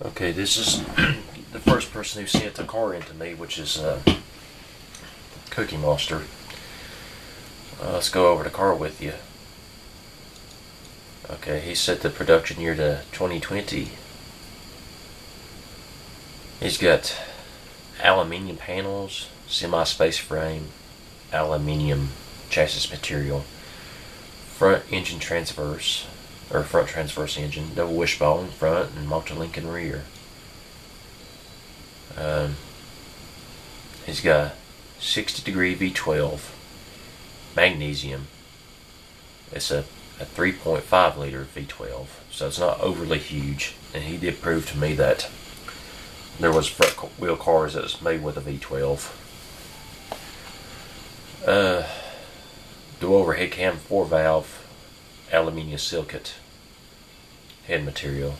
Okay, this is the first person who sent a car in to me, which is Cookie Monster. Let's go over the car with you. Okay, he set the production year to 2020. He's got aluminium panels, semi-space frame, aluminium chassis material, front transverse engine, double wishbone front and multi-link in rear. He's got 60-degree V12 magnesium. It's a 3.5 liter V12, so it's not overly huge. And he did prove to me that there was front wheel cars that was made with a V12. Dual overhead cam, 4-valve, aluminium silicate head material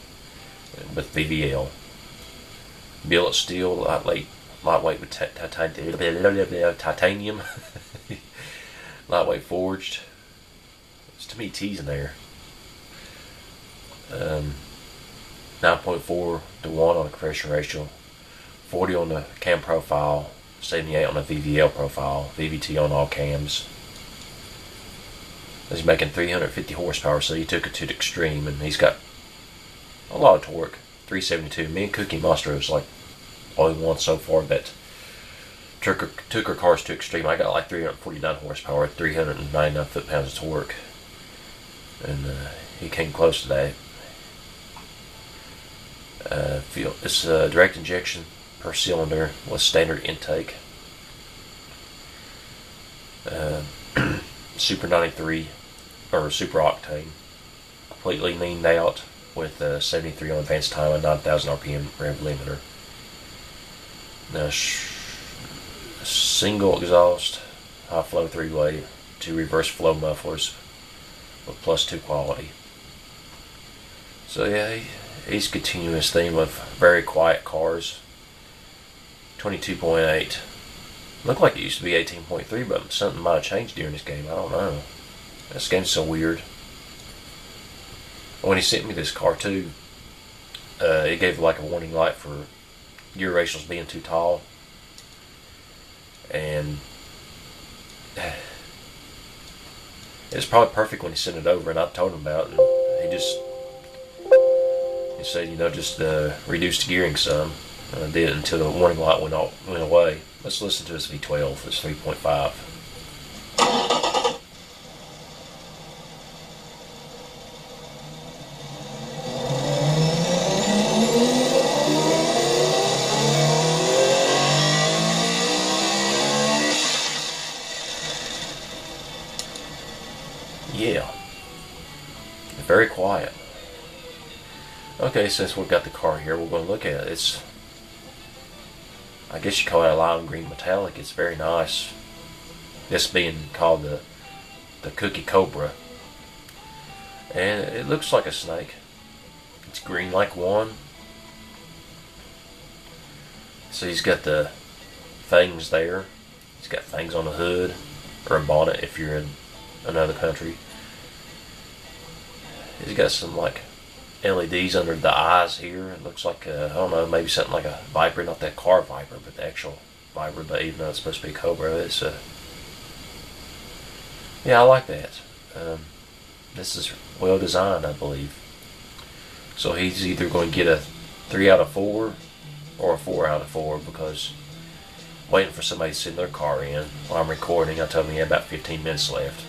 with VVL. Billet steel, lightweight with titanium. Lightweight forged. It's too many T's in there. 9.4 to 1 on the compression ratio, 40 on the cam profile, 78 on the VVL profile, VVT on all cams. He's making 350 horsepower, so he took it to the extreme, and he's got a lot of torque. 372. Me and Cookie Monster was like only one so far that took her cars to extreme. I got like 349 horsepower, 399 foot-pounds of torque, and he came close to that. It's direct injection per cylinder with standard intake. Super 93 or super octane, completely leaned out with 73 on advanced time and 9,000 RPM rev limiter. Now, single exhaust, high flow 3-way, 2 reverse flow mufflers with +2 quality. So yeah, he's continuing his theme of very quiet cars. 22.8. Looked like it used to be 18.3, but something might have changed during this game. I don't know. This game's so weird. When he sent me this car too, it gave like a warning light for gear ratios being too tall. And it's probably perfect when he sent it over, and I told him about it, and he said, just reduce the gearing some. And I did until the warning light went away. Let's listen to his V12. It's 3.5. Yeah. Very quiet. Okay, since we've got the car here, we're going to look at it. I guess you call it a lime green metallic. It's very nice. This being called the Cookie Cobra. And it looks like a snake. It's green like one. So he's got the fangs there. He's got fangs on the hood, or a bonnet if you're in another country. He's got some like LEDs under the eyes here. It looks like I don't know, maybe something like a Viper, not that car Viper, but the actual Viper. But even though it's supposed to be Cobra, it's yeah, I like that. This is well designed, I believe. So he's either going to get a 3 out of 4 or a 4 out of 4, because I'm waiting for somebody to send their car in while I'm recording. I told him he had about 15 minutes left.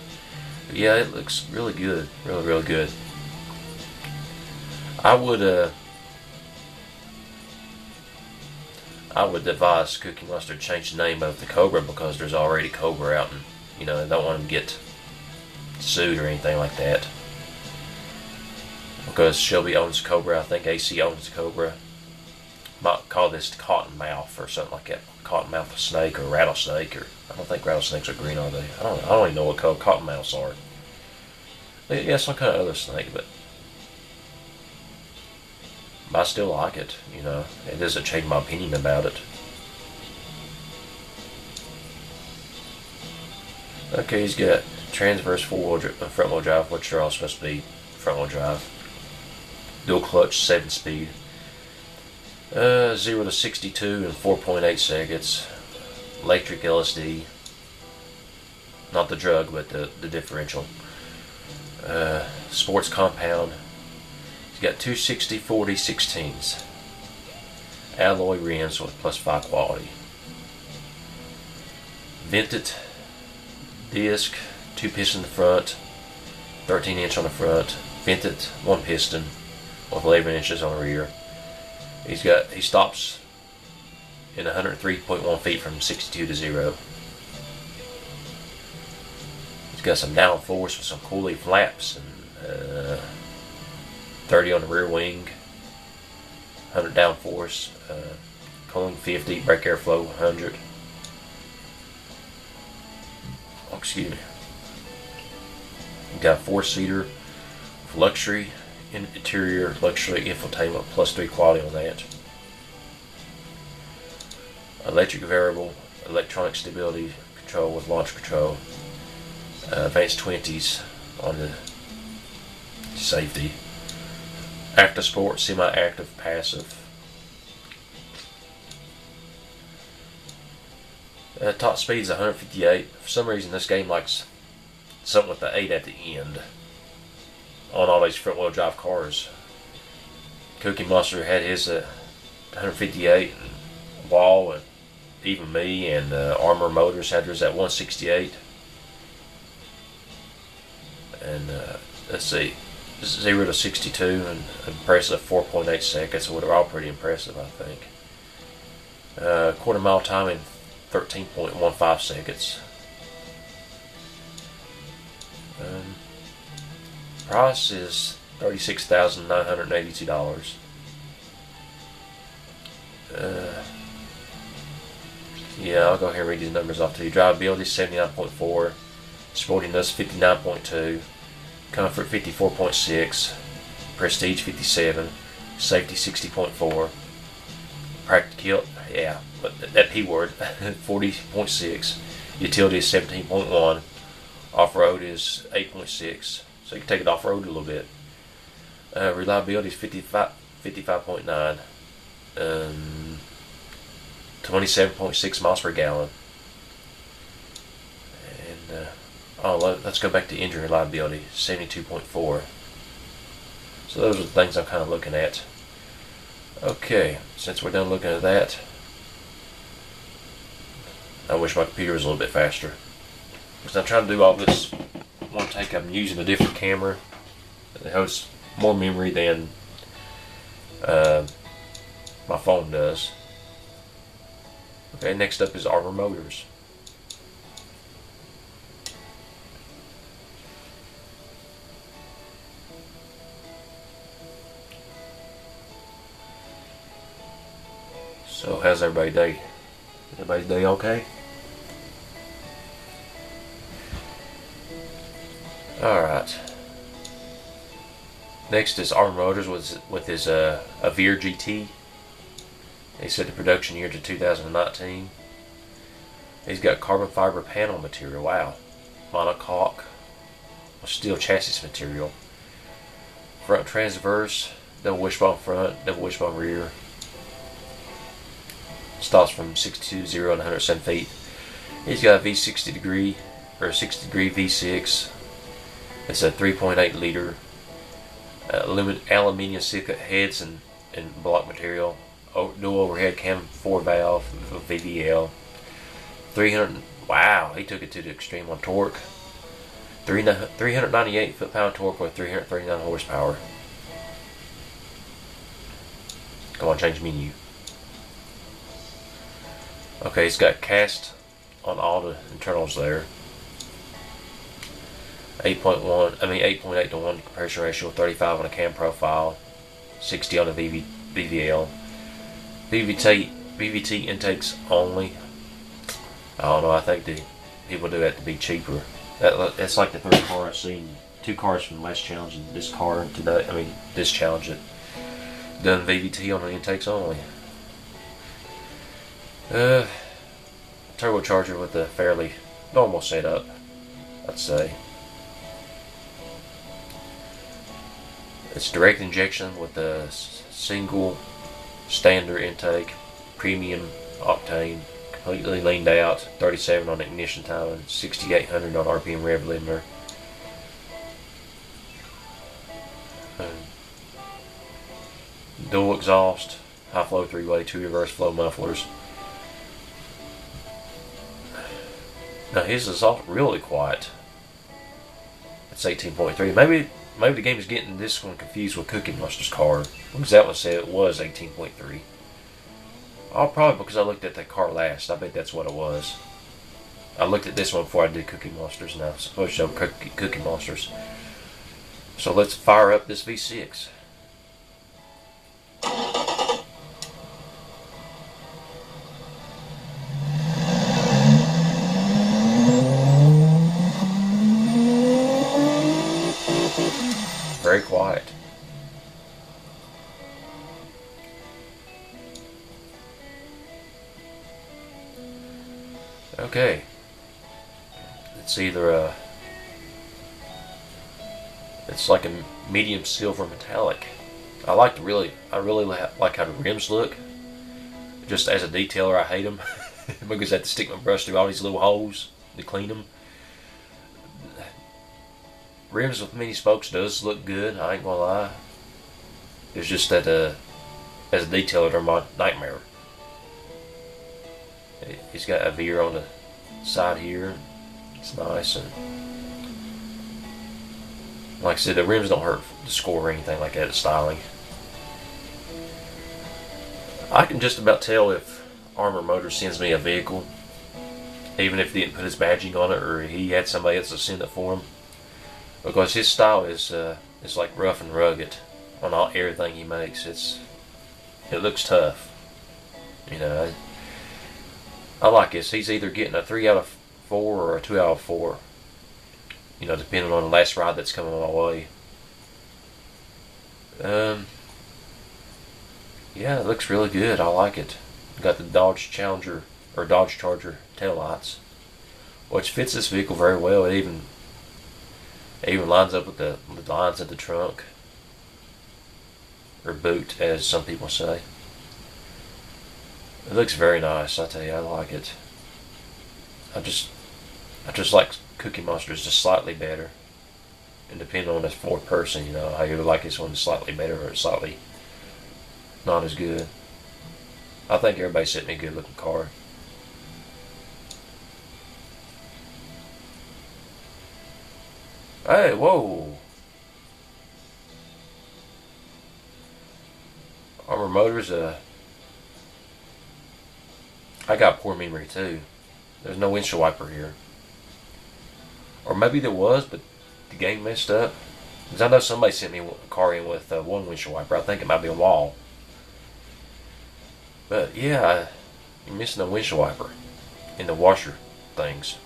But yeah, it looks really good, really, really good. I would advise Cookie Monster to change the name of the Cobra, because there's already Cobra out, and I don't want him to get sued or anything like that. Because Shelby owns Cobra, I think AC owns Cobra. Might call this Cottonmouth or something like that. Cottonmouth snake or rattlesnake, or I don't think rattlesnakes are green, are they? I don't even know what color cottonmouths are. Yeah, some kind of other snake, but I still like it, It doesn't change my opinion about it. Okay, he's got transverse front-wheel drive, which are all supposed to be front-wheel drive. Dual clutch, 7-speed. 0 to 62 in 4.8 seconds. Electric LSD. Not the drug, but the differential. Sports compound. He's got 260/40 16s. Alloy rims with +5 quality. Vented disc, 2 piston in the front, 13-inch on the front. Vented 1 piston with 11 inches on the rear. He stops in 103.1 feet from 62 to 0. He's got some downforce with some coolie flaps and 30 on the rear wing, 100 downforce, cooling 50, brake airflow 100. Oh, excuse me. He's got a 4-seater luxury interior, luxury infotainment +3 quality on that. Electric variable, electronic stability control with launch control. Advanced 20s on the safety. Active sport, semi-active, passive. Top speed is 158. For some reason, this game likes something with the 8 at the end on all these front-wheel drive cars. Cookie Monster had his 158, and Wall, and even me, and Armor Motors had theirs at 168. And let's see, 0 to 62 and impressive 4.8 seconds. So they're all pretty impressive, I think. Quarter mile time in 13.15 seconds. Price is $36,982. Yeah, I'll go ahead and read these numbers off to you. Drivability 79.4, sportiness 59.2, comfort 54.6, prestige 57, safety 60.4, practical, yeah, but that P word 40.6, utility is 17.1, off-road is 8.6. So you can take it off-road a little bit. Reliability is 55.9. 27.6 miles per gallon. And let's go back to engine reliability, 72.4. So those are the things I'm kind of looking at. Okay, since we're done looking at that, I wish my computer was a little bit faster. Because I'm trying to do all this one take. I'm using a different camera that has more memory than my phone does. Okay, next up is Armor Motors. So how's everybody's day? Everybody's day okay? Alright. Next is Armor Motors with his Avere GT. He set the production year to 2019. He's got carbon fiber panel material. Wow. Monocoque with steel chassis material. Front transverse, double wishbone front, double wishbone rear. Stops from 62 to 0 and 107 feet. He's got a V60 degree or 60 degree V6. It's a 3.8 liter aluminium silicate heads and block material. Dual overhead cam 4 valve VVL. 300. Wow, he took it to the extreme on torque. 398 foot-pound torque with 339 horsepower. Come on, change menu. Okay, it's got cast on all the internals there. 8.8 to 1 compression ratio, 35 on a cam profile, 60 on the VVL. VVT intakes only. I don't know, I think the people do that to be cheaper. That's like the third car I've seen. 2 cars from the last challenge and this car today, this challenge that done VVT on the intakes only. Turbocharger with a fairly normal setup, I'd say. It's direct injection with a single standard intake, premium octane, completely leaned out, 37 on ignition time, and 6,800 on RPM rev limiter. Dual exhaust, high flow 3-way, 2 reverse flow mufflers. Now his is all really quiet. It's 18.3. Maybe the game is getting this one confused with Cookie Monster's car, because that one said it was 18.3. Oh, probably because I looked at that car last. I bet that's what it was. I looked at this one before I did Cookie Monsters, and I was supposed to show Cookie Monsters. So let's fire up this V6. Very quiet. Okay. It's either it's like a medium silver metallic. I really like how the rims look. Just as a detailer, I hate them because I have to stick my brush through all these little holes to clean them. Rims with mini spokes does look good, I ain't gonna lie. It's just that as a detailer, they're my nightmare. He's got a veer on the side here. It's nice, and like I said, the rims don't hurt the score or anything like that. It's styling. I can just about tell if Armor Motors sends me a vehicle, even if he didn't put his badging on it or he had somebody else to send it for him, because his style is like rough and rugged on everything he makes. It looks tough, you know. I like this. He's either getting a 3 out of 4 or a 2 out of 4. You know, depending on the last ride that's coming my way. Yeah, it looks really good. I like it. Got the Dodge Challenger or Dodge Charger taillights, which fits this vehicle very well. It even lines up with the lines of the trunk or boot, as some people say. It looks very nice, I tell you. I like it. I just like Cookie Monsters just slightly better. And depending on the fourth person, you know, how you like this one slightly better or slightly not as good. I think everybody sent me a good looking car. Hey, whoa! Armor Motors, I got poor memory too. There's no windshield wiper here. Or maybe there was, but the game messed up. Because I know somebody sent me a car in with one windshield wiper. I think it might be a wall. But yeah, you're missing a windshield wiper in the washer things.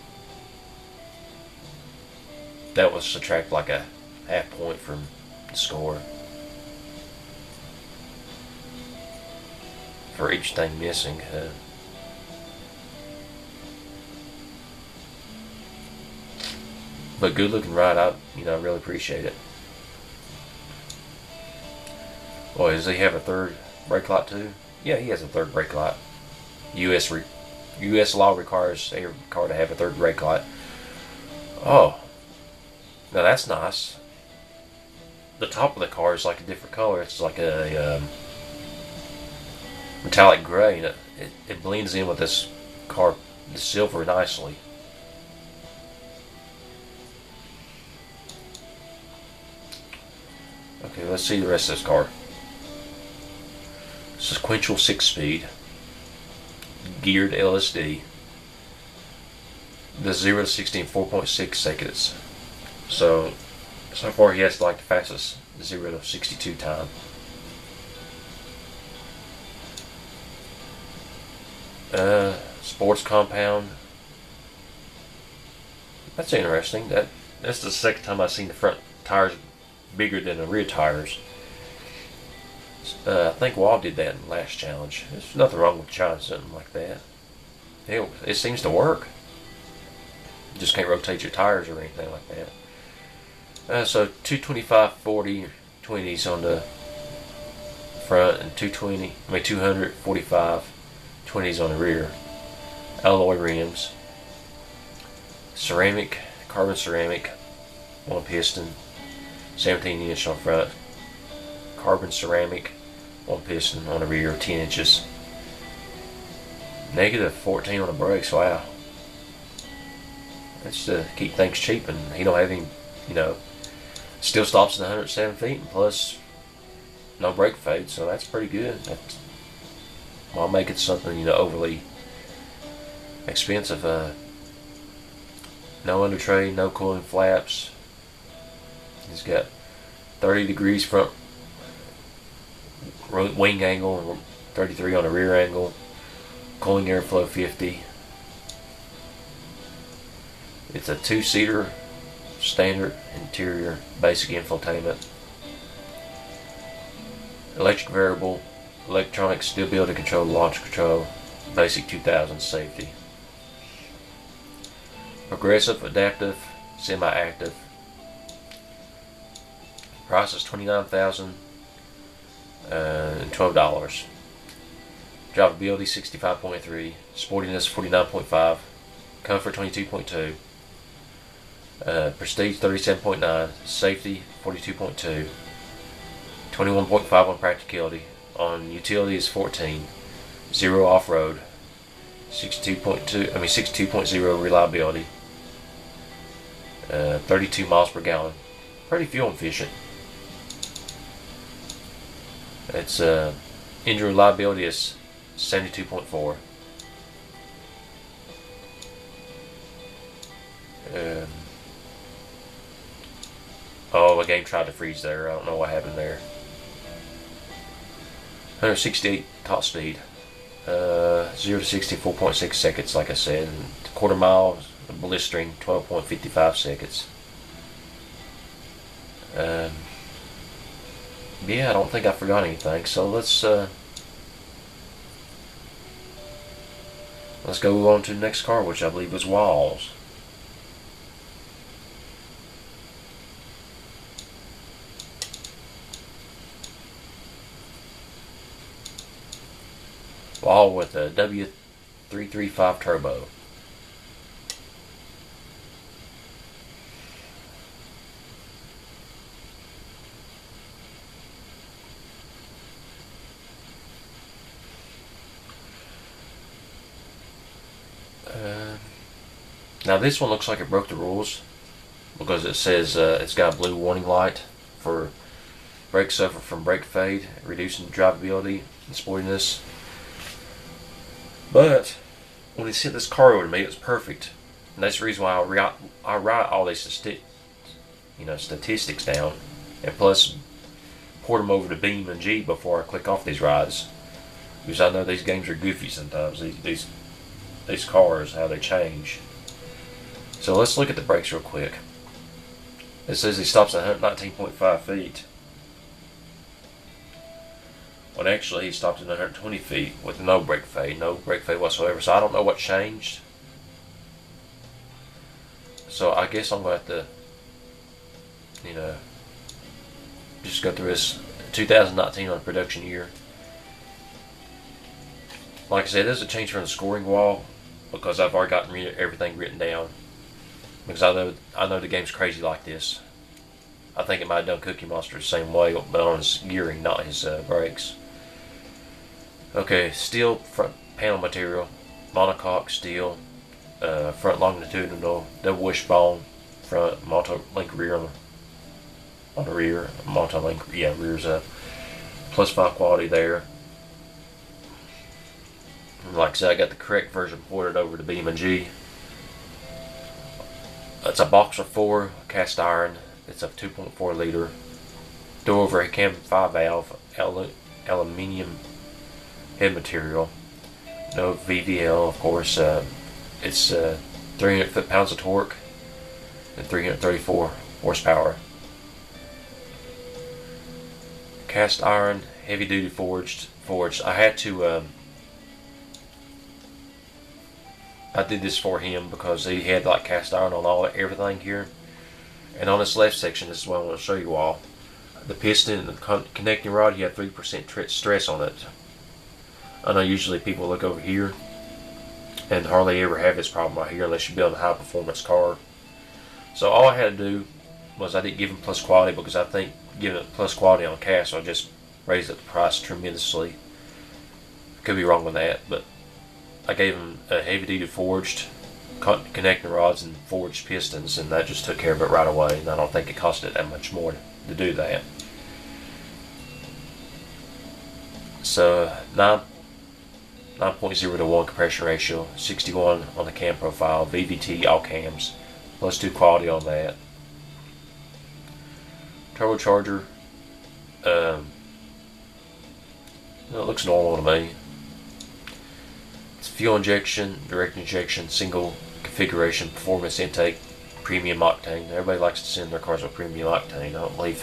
That would subtract like a half point from the score for each thing missing. But good looking ride. I really appreciate it. Oh, does he have a third brake light too? Yeah, he has a third brake light. U.S. law requires a car to have a third brake light. Oh, now that's nice. The top of the car is like a different color. It's like a metallic gray, and it blends in with this car, the silver, nicely. Okay, let's see the rest of this car. Sequential 6-speed, geared LSD. The 0 to 60 in 4.6 seconds. So far he has like the fastest 0 to 62 time. Sports compound. That's interesting. That's the second time I've seen the front tires bigger than the rear tires. I think Wall did that in the last challenge. There's nothing wrong with trying something like that. It seems to work. You just can't rotate your tires or anything like that. So 225, 40, 20s on the front and 245 20s on the rear. Alloy rims. Ceramic, carbon ceramic, one piston, 17-inch on front. Carbon ceramic, one piston on the rear, 10 inches. Negative 14 on the brakes, wow. That's to keep things cheap, and he don't have any, still stops at 107 feet, and plus no brake fade, so that's pretty good. That's, while making something, overly expensive. No under tray, no cooling flaps. He's got 30 degrees front wing angle and 33 on the rear angle. Cooling airflow 50. It's a 2-seater standard interior basic infotainment. Electric variable, electronic stability control, launch control, basic 2000 safety. Progressive, adaptive, semi-active. Price is $29,012. Drivability 65.3, sportiness 49.5, comfort 22.2, prestige 37.9, safety 42.2, 21.5 on practicality. On utility is 14, 0 off-road, 62.0 reliability, 32 miles per gallon. Pretty fuel efficient. Its engine reliability is 72.4. The game tried to freeze there. I don't know what happened there. 168 top speed. 0 to 60, 4.6 seconds, like I said. And quarter mile, blistering, 12.55 seconds. Yeah, I don't think I forgot anything. So let's go on to the next car, which I believe is Walls. Wall with a W335 turbo. Now this one looks like it broke the rules because it says it's got a blue warning light for brakes suffer from brake fade, reducing drivability and sportiness. But when he sent this car over to me, it was perfect, and that's the reason why I write all these statistics down, and plus port them over to BeamNG before I click off these rides, because I know these games are goofy sometimes. These cars, how they change. So let's look at the brakes real quick. It says he stops at 119.5 feet. When actually he stopped at 120 feet with no brake fade whatsoever. So I don't know what changed. So I guess I'm going to have to, just go through this 2019 on production year. Like I said, there's a change from the scoring wall because I've already gotten everything written down. Because I know the game's crazy like this. I think it might have done Cookie Monster the same way, but on his gearing, not his brakes. Okay, steel front panel material, monocoque steel, front longitudinal, double wishbone front, multi-link rear on the rear, multi-link, rear's up, +5 quality there. Like I said, I got the correct version ported over to BeamNG. It's a Boxer 4 cast iron. It's a 2.4 liter. Door overhead cam 5 valve, aluminium head material. No VVL, of course. It's 300 foot-pounds of torque and 334 horsepower. Cast iron, heavy duty forged. I had to. I did this for him because he had like cast iron on everything here. And on this left section, this is what I want to show you all. the piston and the connecting rod, you have 3% stress on it. I know usually people look over here and hardly ever have this problem right here unless you build a high performance car. So all I had to do was I didn't give him plus quality because I think giving it plus quality on cast will just raise up the price tremendously. Could be wrong with that, but I gave him a heavy duty forged connecting rods and forged pistons, and that just took care of it right away, and I don't think it costed that much more to do that. So 9.0 to 1 compression ratio, 61 on the cam profile, VVT all cams, plus 2 quality on that. Turbocharger, it looks normal to me. It's fuel injection, direct injection, single configuration, performance intake, premium octane. Everybody likes to send their cars with premium octane. I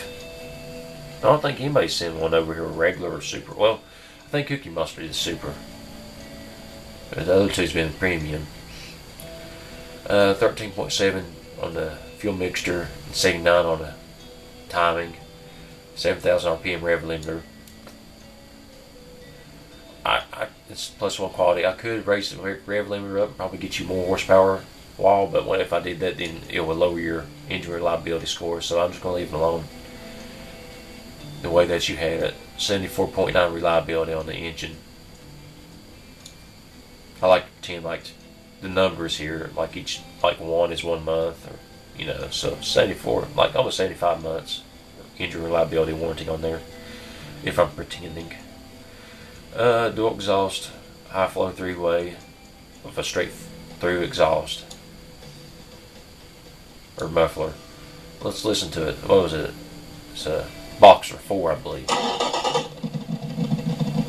don't think anybody's sending one over here with regular or super. Well, I think Cookie Mustard is super. But the other two's been premium. 13.7 on the fuel mixture, and 79 on the timing. 7,000 RPM rev limiter. It's plus 1 quality. I could raise the rev limiter up and probably get you more horsepower wall, but what if I did that, then it would lower your engine reliability score, so I'm just going to leave it alone the way that you had it. 74.9 reliability on the engine. I like to pretend like the numbers here, like one is 1 month, or so 74, like almost 75 months engine reliability warranty on there, if I'm pretending. Dual exhaust, high flow 3-way with a straight through exhaust or muffler. Let's listen to it. What was it? It's a Boxer 4, I believe.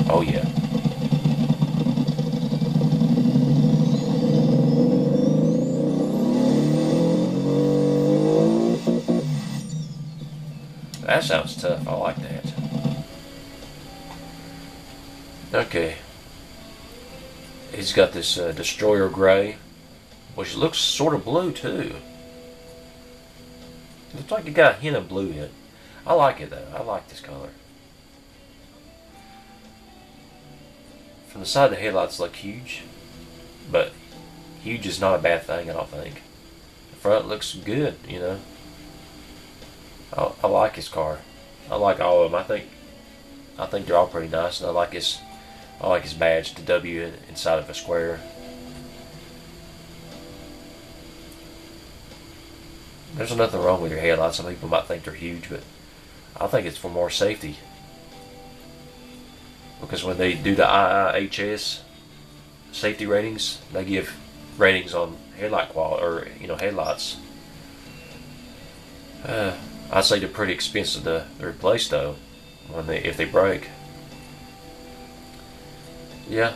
Oh yeah. That sounds tough. I like that. Okay. He's got this Destroyer Gray, which looks sort of blue too. Looks like it got a hint of blue in it. I like it though. I like this color. From the side, the headlights look huge, but huge is not a bad thing, I don't think. The front looks good, I like his car. I like all of them. I think they're all pretty nice, and I like his badge, the W inside of a square. There's nothing wrong with your headlights. Some people might think they're huge, but I think it's for more safety. Because when they do the IIHS safety ratings, they give ratings on headlight quality, or headlights. I'd say they're pretty expensive to replace though, if they break. Yeah,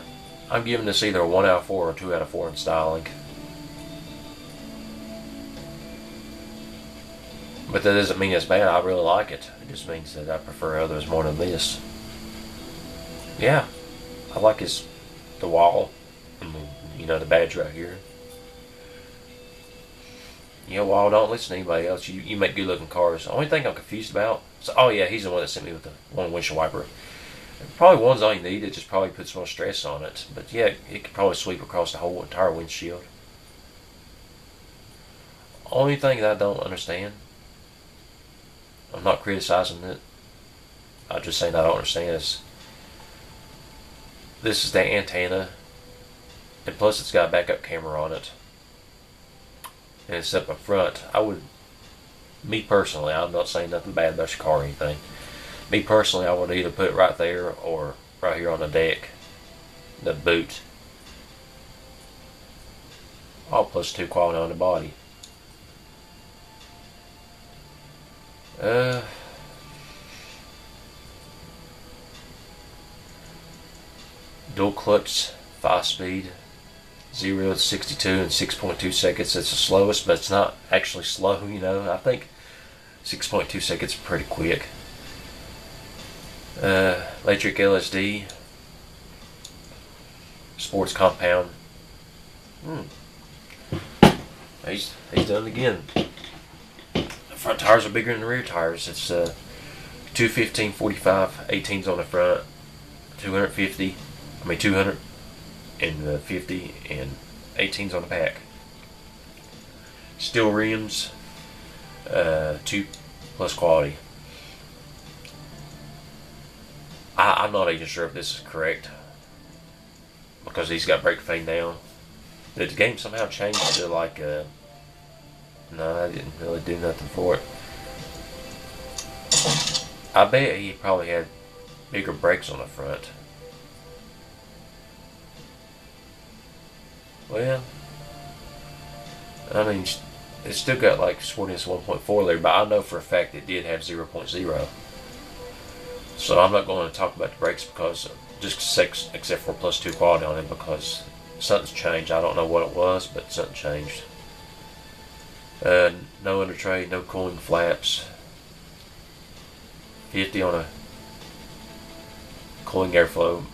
I'm giving this either a 1 out of 4 or 2 out of 4 in styling. But that doesn't mean it's bad. I really like it. It just means that I prefer others more than this. Yeah, I like the wall, and the badge right here. Wall, don't listen to anybody else. You make good looking cars. The only thing I'm confused about, oh yeah, he's the one that sent me with the one windshield wiper. Probably one's all you need. It just probably puts more stress on it. But yeah, it could probably sweep across the whole entire windshield. Only thing that I don't understand, I'm not criticizing it, I'm just saying I don't understand, is this is the antenna, and plus it's got a backup camera on it, and it's up in front. Me personally, I'm not saying nothing bad about your car or anything. Me personally, I would either put it right there or right here on the deck, the boot. All plus 2 quality on the body. Dual clutch, 5-speed, 0 to 62 in 6.2 seconds. It's the slowest, but it's not actually slow. I think 6.2 seconds is pretty quick. Electric LSD, sports compound. He's done it again. The front tires are bigger than the rear tires. It's 215, 45, 18s on the front, 250, 250 and 18s on the back. Steel rims, 2 plus quality. I'm not even sure if this is correct because he's got brake fade down. Did the game somehow change to like no, I didn't really do nothing for it. I bet he probably had bigger brakes on the front. Well, I mean, it's still got like sportiness 1.4 there, but I know for a fact it did have 0.0. So I'm not going to talk about the brakes because except for +2 quality on it because something's changed. I don't know what it was, but something changed. No under tray, no cooling flaps. 50 on a cooling airflow.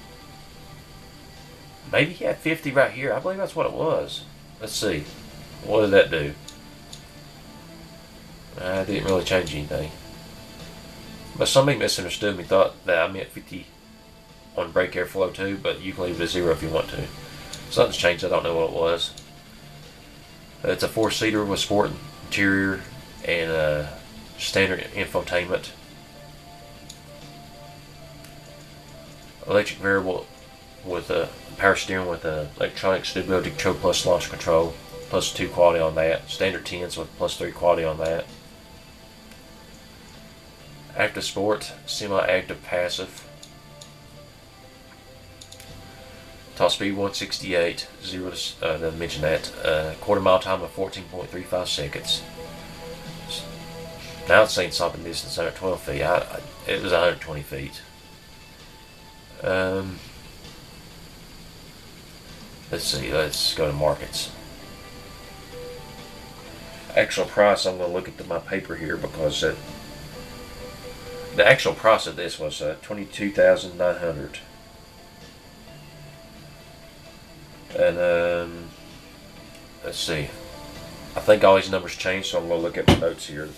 Maybe he had 50 right here. I believe that's what it was. Let's see. What did that do? I didn't really change anything. But somebody misunderstood me, thought that I meant 50 on brake airflow too, but you can leave it at 0 if you want to. Something's changed, I don't know what it was. It's a 4-seater with sport interior and standard infotainment. Electric variable with a power steering with electronic stability control plus launch control, +2 quality on that. Standard 10s with +3 quality on that. Active sport, semi-active passive. Top speed 168, 0 to didn't mention that. Quarter mile time of 14.35 seconds. Now it's saying stopping distance 112 feet. It was 120 feet. Let's see. Let's go to markets. Actual price. I'm going to look at my paper here because the actual price of this was $22,900. And let's see. I think all these numbers changed, so I'm going to look at my notes here.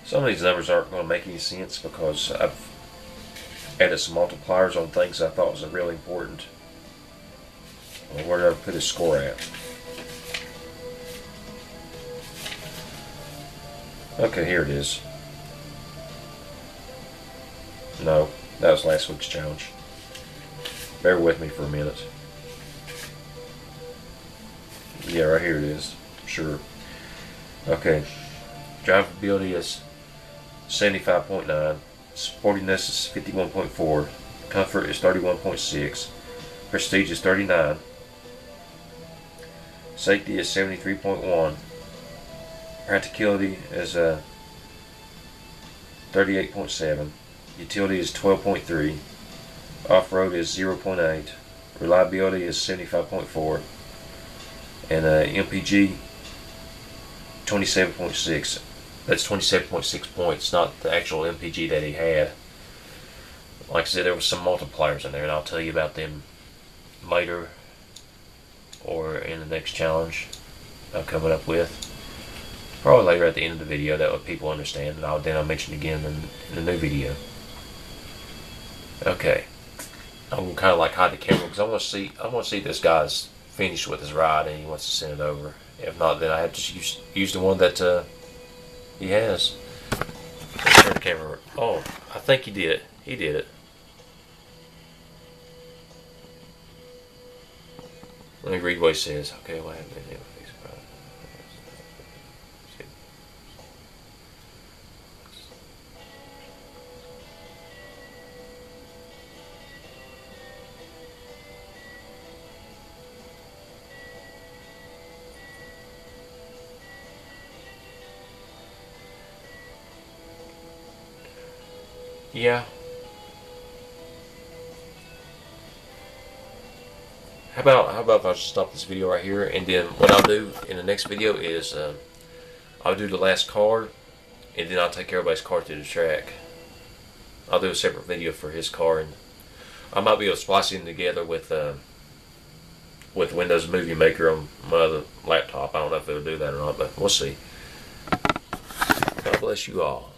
Some of these numbers aren't going to make any sense because I've added some multipliers on things I thought was really important. Well, where did I put his score at? Okay, here it is. No, that was last week's challenge. Bear with me for a minute. Yeah, right here it is. Sure. Okay. Drivability is 75.9. Sportiness is 51.4. Comfort is 31.6. Prestige is 39. Safety is 73.1. Practicality is 38.7. Utility is 12.3. Off-road is 0.8. Reliability is 75.4. And MPG 27.6. That's 27.6 points, not the actual MPG that he had. Like I said, there was some multipliers in there, and I'll tell you about them later or in the next challenge I'm coming up with. Probably later at the end of the video, that way people understand, and then I'll mention it again in the new video. Okay, I'm gonna kind of like hide the camera because I want to see this guy's finished with his ride and he wants to send it over. If not, then I have to use the one that he has. Let's turn the camera. Oh, I think he did it. He did it. Let me read what he says. Okay, what happened here? Yeah. How about if I just stop this video right here, and then what I'll do in the next video is I'll do the last car, and then I'll take everybody's car to the track. I'll do a separate video for his car, and I might be able to splice it together with Windows Movie Maker on my other laptop. I don't know if it'll do that or not, but we'll see. God bless you all.